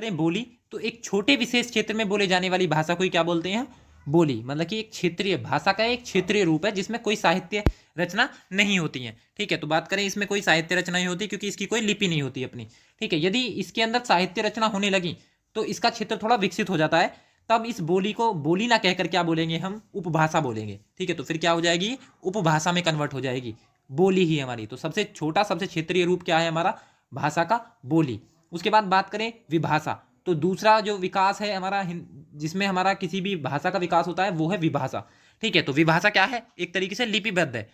करें बोली, तो एक छोटे विशेष क्षेत्र में बोले जाने वाली भाषा को क्या बोलते हैं? बोली। मतलब कि एक क्षेत्रीय भाषा का एक क्षेत्रीय रूप है जिसमें कोई साहित्य रचना नहीं होती है। ठीक है, तो बात करें इसमें कोई साहित्य रचना नहीं होती क्योंकि इसकी कोई लिपि नहीं होती अपनी। ठीक है, यदि इसके अंदर साहित्य रचना होने लगी तो इसका क्षेत्र थोड़ा विकसित हो जाता है, तब इस बोली को बोली ना कहकर क्या बोलेंगे हम? उपभाषा बोलेंगे। ठीक है, तो फिर क्या हो जाएगी? उपभाषा में कन्वर्ट हो जाएगी, बोली ही हमारी। तो सबसे छोटा सबसे क्षेत्रीय रूप क्या है हमारा? भाषा का, बोली। उसके बाद बात करें विभाषा, तो दूसरा जो विकास है हमारा जिसमें हमारा किसी भी भाषा का विकास होता है वो है विभाषा। ठीक है, तो विभाषा क्या है? एक तरीके से लिपिबद्ध है।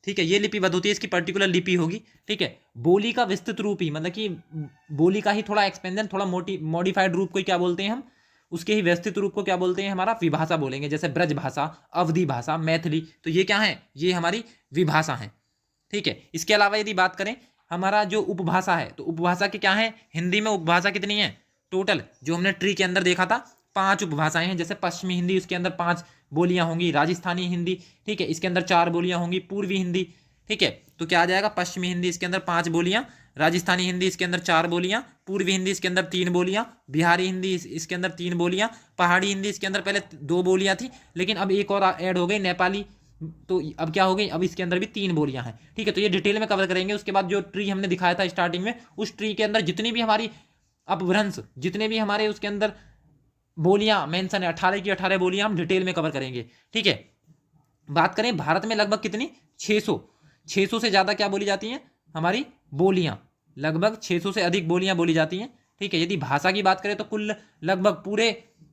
ठीक है, ये लिपिबद्ध होती है, इसकी पर्टिकुलर लिपि होगी। ठीक है, बोली का विस्तृत रूप ही, मतलब कि बोली का ही थोड़ा एक्सपेंशन, थोड़ा मॉडिफाइड रूप को क्या बोलते हैं हम? उसके ही व्यवस्थित रूप को क्या बोलते हैं? हमारा विभाषा बोलेंगे। जैसे ब्रज भाषा, अवधी भाषा, मैथिली, तो ये क्या है? ये हमारी विभाषा है। ठीक है, इसके अलावा यदि बात करें हमारा जो उपभाषा है, तो उपभाषा की क्या है? हिंदी में उपभाषा कितनी है टोटल? जो हमने ट्री के अंदर देखा था 5 उपभाषाएं हैं। जैसे पश्चिमी हिंदी, उसके अंदर 5 बोलियां होंगी। राजस्थानी हिंदी, ठीक है, इसके अंदर 4 बोलियां होंगी। पूर्वी हिंदी, ठीक है, तो क्या आ जाएगा? पश्चिमी हिंदी, इसके अंदर 5 बोलियां। राजस्थानी हिंदी, इसके अंदर 4 बोलियां। पूर्वी हिंदी, इसके अंदर 3 बोलियां। बिहारी हिंदी, इसके अंदर 3 बोलियां। पहाड़ी हिंदी, इसके अंदर पहले 2 बोलियां थी, लेकिन अब एक और ऐड हो गई, नेपाली, तो अब क्या हो गई? अब इसके अंदर भी 3 बोलियां हैं। ठीक है, तो ये डिटेल में कवर करेंगे। उसके बाद जो ट्री हमने दिखाया था स्टार्टिंग में, उस ट्री के अंदर जितनी भी हमारी अपभ्रंश, जितने भी हमारे उसके अंदर बोलियां मेंशन है, 18 की 18 बोलियां हम डिटेल में कवर करेंगे। ठीक है, बात करें भारत में लगभग कितनी? 600 से ज़्यादा क्या बोली जाती हैं? हमारी बोलियां, लगभग 600 से अधिक बोलियां बोली जाती हैं। ठीक है, यदि भाषा की बात करें तो कुल लगभग पूरे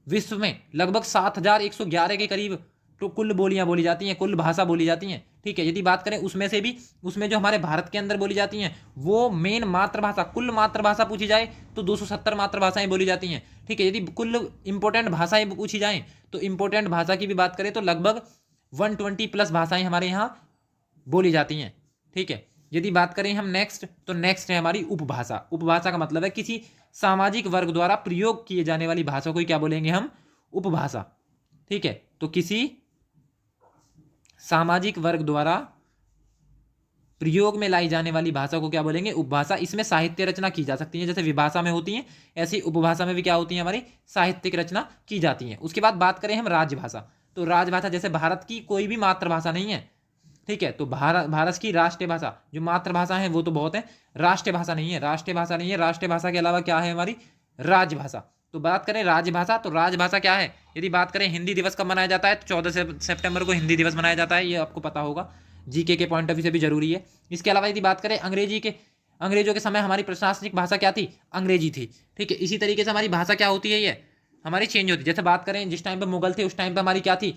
विश्व में लगभग 7111 के करीब तो कुल बोलियां बोली जाती हैं, कुल भाषा बोली जाती हैं। ठीक है, यदि बात करें उसमें से भी, उसमें जो हमारे भारत के अंदर बोली जाती हैं वो मेन मातृभाषा, कुल मातृभाषा पूछी जाए तो 270 मातृभाषाएं बोली जाती हैं। ठीक है, यदि कुल इंपॉर्टेंट भाषाएं पूछी जाएं तो इंपॉर्टेंट भाषा की भी बात करें तो लगभग 120 प्लस भाषाएं हमारे यहाँ बोली जाती हैं। ठीक है, यदि बात करें हम नेक्स्ट, तो नेक्स्ट है हमारी उपभाषा। उपभाषा का मतलब है किसी सामाजिक वर्ग द्वारा प्रयोग किए जाने वाली भाषा को क्या बोलेंगे हम? उपभाषा। ठीक है, तो किसी सामाजिक वर्ग द्वारा प्रयोग में लाई जाने वाली भाषा को क्या बोलेंगे? उपभाषा। इसमें साहित्य रचना की जा सकती है, जैसे विभाषा में होती है, ऐसी उपभाषा में भी क्या होती है? हमारी साहित्यिक रचना की जाती है। उसके बाद बात करें हम राजभाषा, तो राजभाषा जैसे भारत की कोई भी मातृभाषा नहीं है। ठीक है, तो भारत की राष्ट्रीय भाषा, जो मातृभाषा है वो तो बहुत है, राष्ट्रीय भाषा नहीं है। राष्ट्रीय भाषा नहीं है, राष्ट्रीय भाषा के अलावा क्या है? हमारी राजभाषा। तो बात करें राजभाषा, तो राजभाषा क्या है? यदि बात करें हिंदी दिवस कब मनाया जाता है, तो 14 सितंबर को हिंदी दिवस मनाया जाता है, ये आपको पता होगा, जीके के पॉइंट ऑफ व्यू से भी जरूरी है। इसके अलावा यदि बात करें अंग्रेजों के समय हमारी प्रशासनिक भाषा क्या थी? अंग्रेजी थी। ठीक है, इसी तरीके से हमारी भाषा क्या होती है? ये हमारी चेंज होती है। जैसे बात करें जिस टाइम पर मुगल थे उस टाइम पर हमारी क्या थी?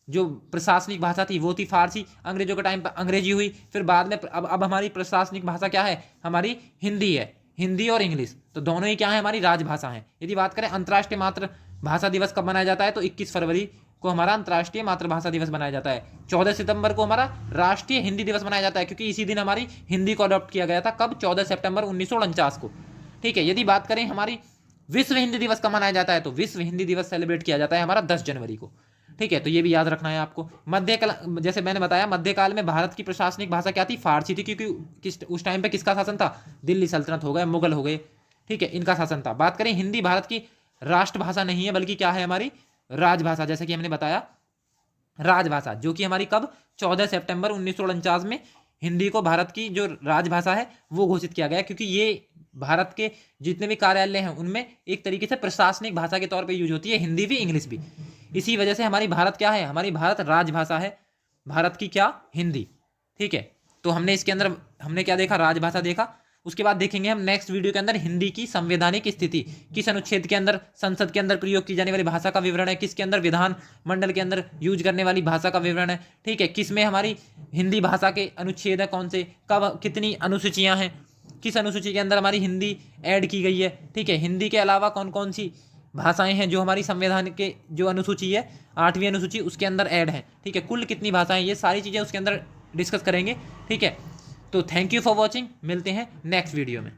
जो प्रशासनिक भाषा थी वो थी फारसी। अंग्रेजों के टाइम पर अंग्रेजी हुई, फिर बाद में अब हमारी प्रशासनिक भाषा क्या है? हमारी हिंदी है। हिंदी और इंग्लिश, तो दोनों ही क्या है? हमारी राजभाषा है। यदि बात करें अंतर्राष्ट्रीय मातृभाषा दिवस कब मनाया जाता है, तो 21 फरवरी को हमारा अंतर्राष्ट्रीय मातृभाषा दिवस मनाया जाता है। 14 सितंबर को हमारा राष्ट्रीय हिंदी दिवस मनाया जाता है, क्योंकि इसी दिन हमारी हिंदी को अडॉप्ट किया गया था। कब? 14 सितंबर 1949 को। ठीक है, यदि बात करें हमारी विश्व हिंदी दिवस कब मनाया जाता है, तो विश्व हिंदी दिवस सेलिब्रेट किया जाता है हमारा 10 जनवरी को। ठीक है, तो ये भी याद रखना है आपको। मध्यकाल, जैसे मैंने बताया, मध्यकाल में भारत की प्रशासनिक भाषा क्या थी? फारसी थी, क्योंकि उस टाइम पे किसका शासन था? दिल्ली सल्तनत हो गए, मुगल हो गए, ठीक है, इनका शासन था। बात करें हिंदी भारत की राष्ट्रभाषा नहीं है, बल्कि क्या है? हमारी राजभाषा। जैसे कि हमने बताया राजभाषा, जो कि हमारी कब? 14 सितंबर 1949 में हिंदी को भारत की जो राजभाषा है वो घोषित किया गया, क्योंकि ये भारत के जितने भी कार्यालय हैं उनमें एक तरीके से प्रशासनिक भाषा के तौर पे यूज होती है, हिंदी भी इंग्लिश भी। इसी वजह से हमारी भारत क्या है? हमारी भारत राजभाषा है, भारत की क्या? हिंदी। ठीक है, तो हमने इसके अंदर हमने क्या देखा? राजभाषा देखा। उसके बाद देखेंगे हम नेक्स्ट वीडियो के अंदर हिंदी की संवैधानिक स्थिति, किस अनुच्छेद के अंदर संसद के अंदर प्रयोग की जाने वाली भाषा का विवरण है, किसके अंदर विधान मंडल के अंदर यूज करने वाली भाषा का विवरण है। ठीक है, किस में हमारी हिंदी भाषा के अनुच्छेद है, कौन से, कब, कितनी अनुसूचियां हैं, किस अनुसूची के अंदर हमारी हिंदी ऐड की गई है। ठीक है, हिंदी के अलावा कौन कौन सी भाषाएं हैं जो हमारी संविधान के जो अनुसूची है 8वीं अनुसूची उसके अंदर ऐड है। ठीक है, कुल कितनी भाषाएं, ये सारी चीज़ें उसके अंदर डिस्कस करेंगे। ठीक है, तो थैंक यू फॉर वॉचिंग, मिलते हैं नेक्स्ट वीडियो में।